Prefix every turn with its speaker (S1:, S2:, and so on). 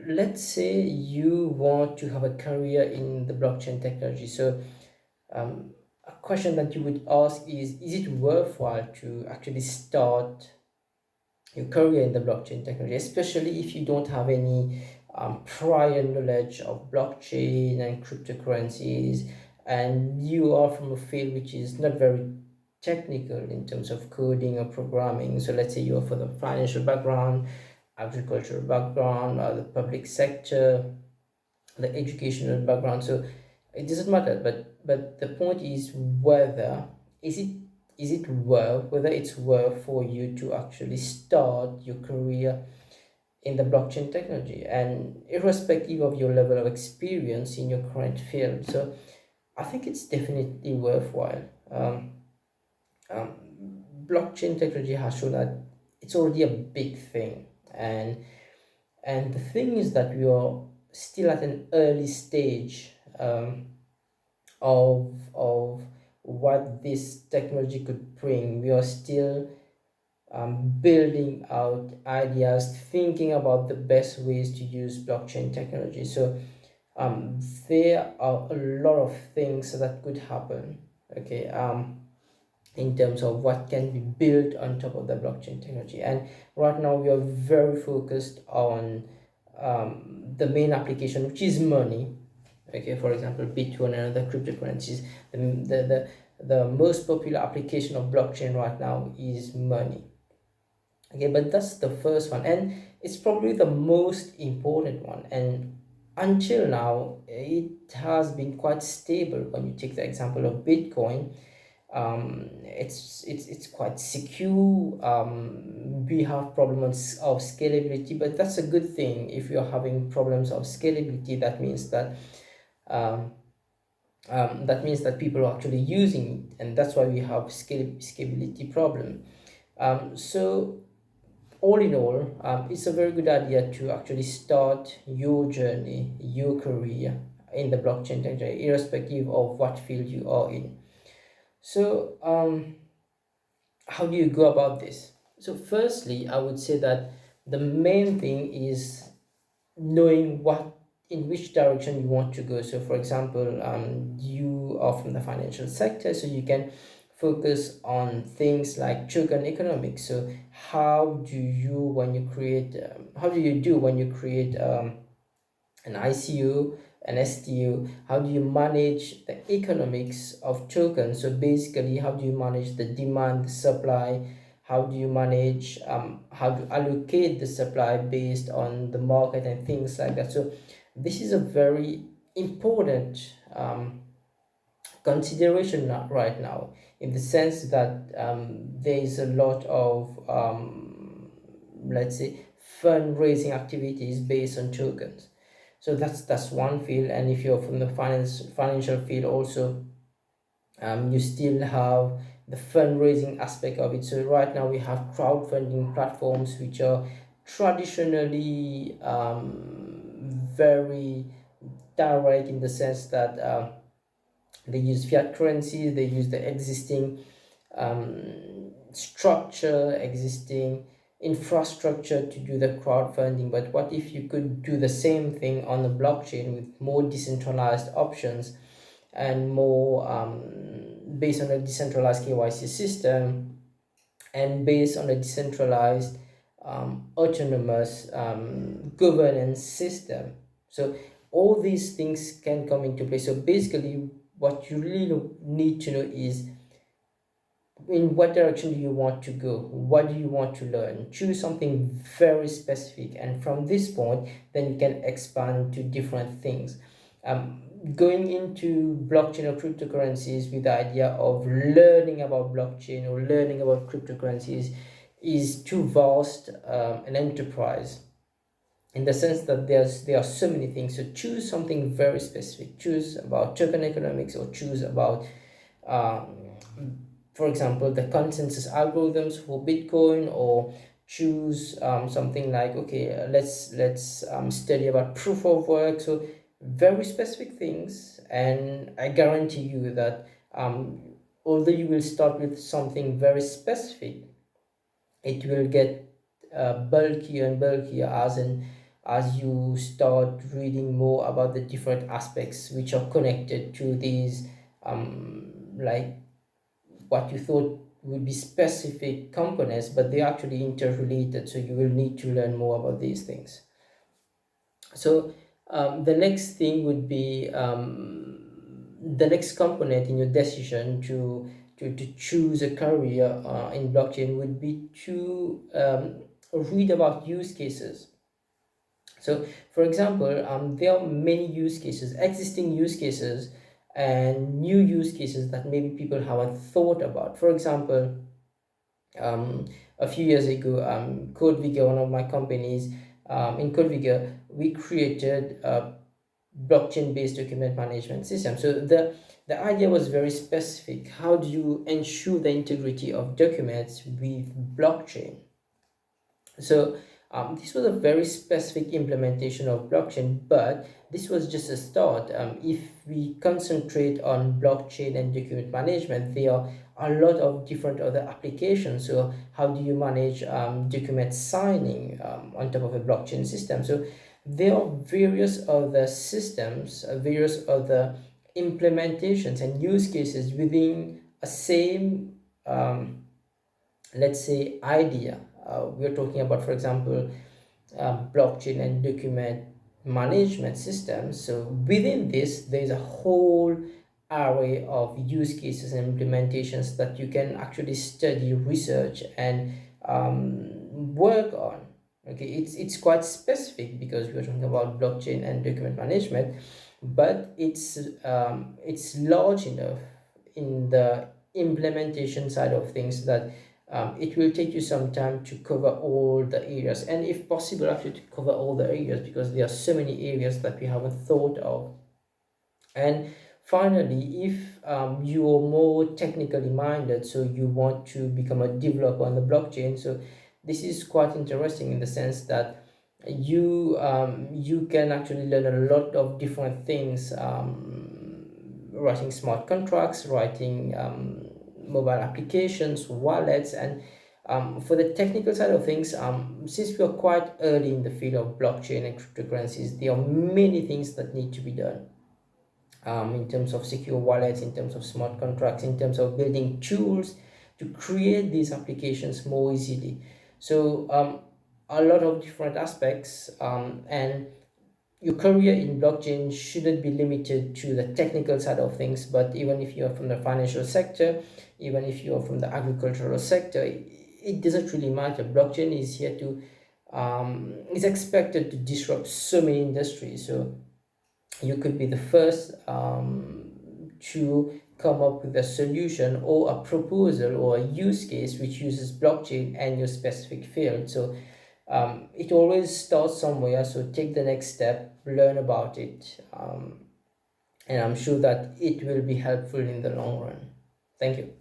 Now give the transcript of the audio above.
S1: let's say you want to have a career in the blockchain technology. So a question that you would ask is it worthwhile to actually start your career in the blockchain technology, especially if you don't have any prior knowledge of blockchain and cryptocurrencies, and you are from a field which is not very technical in terms of coding or programming. So let's say you're for the financial background, agricultural background, or the public sector, the educational background. So it doesn't matter, but the point is whether is it whether it's worth for you to actually start your career in the blockchain technology, and irrespective of your level of experience in your current field. So I think it's definitely worthwhile. Blockchain technology has shown that it's already a big thing, and the thing is that we are still at an early stage of what this technology could bring. We are still building out ideas, thinking about the best ways to use blockchain technology. So there are a lot of things that could happen. Okay. In terms of what can be built on top of the blockchain technology, and right now we are very focused on the main application, which is money. Okay, for example, Bitcoin and other cryptocurrencies. The most popular application of blockchain right now is money. Okay, but that's the first one, and it's probably the most important one, and until now it has been quite stable. When you take the example of Bitcoin, it's quite secure. We have problems of scalability, but that's a good thing. If you're having problems of scalability, that means um, that people are actually using it, and that's why we have scalability problem. So all in all, it's a very good idea to actually start your journey, your career in the blockchain technology, irrespective of what field you are in. So how do you go about this? So firstly, I would say that the main thing is knowing what in which direction you want to go. So for example, you are from the financial sector, so you can focus on things like token economics. So how do you do when you create an ICO, an STO? How do you manage the economics of tokens? So basically, how do you manage the demand, the supply? How do you manage how to allocate the supply based on the market and things like that? So this is a very important consideration right now, in the sense that there is a lot of let's say fundraising activities based on tokens. So that's one field, and if you're from the financial field also, you still have the fundraising aspect of it. So right now we have crowdfunding platforms which are traditionally very direct, in the sense that they use fiat currencies, they use the existing structure, existing infrastructure to do the crowdfunding. But what if you could do the same thing on the blockchain with more decentralized options, and more based on a decentralized KYC system, and based on a decentralized autonomous governance system? So all these things can come into play. So basically what you really need to know is in what direction do you want to go, what do you want to learn. Choose something very specific, and from this point then you can expand to different things. Going into blockchain or cryptocurrencies with the idea of learning about blockchain or learning about cryptocurrencies is too vast an enterprise, in the sense that there are so many things. So choose something very specific. Choose about token economics, or choose about for example the consensus algorithms for Bitcoin, or choose something like, okay, let's study about proof of work. So very specific things, and I guarantee you that although you will start with something very specific, it will get bulkier and bulkier, as in as you start reading more about the different aspects which are connected to these, like what you thought would be specific components, but they're actually interrelated. So you will need to learn more about these things. So the next thing would be, the next component in your decision to choose a career in blockchain would be to read about use cases. So for example, there are many use cases, existing use cases and new use cases that maybe people haven't thought about. For example, a few years ago, CodeVigor, one of my companies, in CodeVigor, we created a blockchain-based document management system. So the idea was very specific. How do you ensure the integrity of documents with blockchain? So this was a very specific implementation of blockchain, but this was just a start. If we concentrate on blockchain and document management, there are a lot of different other applications. So how do you manage document signing on top of a blockchain system? So there are various other systems, various other implementations and use cases within a same, let's say, idea. We're talking about, for example, blockchain and document management systems. So within this, there's a whole array of use cases and implementations that you can actually study, research, and work on. Okay, it's quite specific because we're talking about blockchain and document management, but it's large enough in the implementation side of things that it will take you some time to cover all the areas, and if possible actually to cover all the areas, because there are so many areas that we haven't thought of. And finally, if you are more technically minded, so you want to become a developer on the blockchain, so this is quite interesting in the sense that you can actually learn a lot of different things, writing smart contracts, writing mobile applications, wallets, and for the technical side of things, since we are quite early in the field of blockchain and cryptocurrencies, there are many things that need to be done, in terms of secure wallets, in terms of smart contracts, in terms of building tools to create these applications more easily. So a lot of different aspects, and your career in blockchain shouldn't be limited to the technical side of things, but even if you are from the financial sector, even if you are from the agricultural sector, it doesn't really matter. Blockchain is here to, is expected to disrupt so many industries. So you could be the first to come up with a solution or a proposal or a use case which uses blockchain and your specific field. So it always starts somewhere, so take the next step, learn about it, and I'm sure that it will be helpful in the long run. Thank you.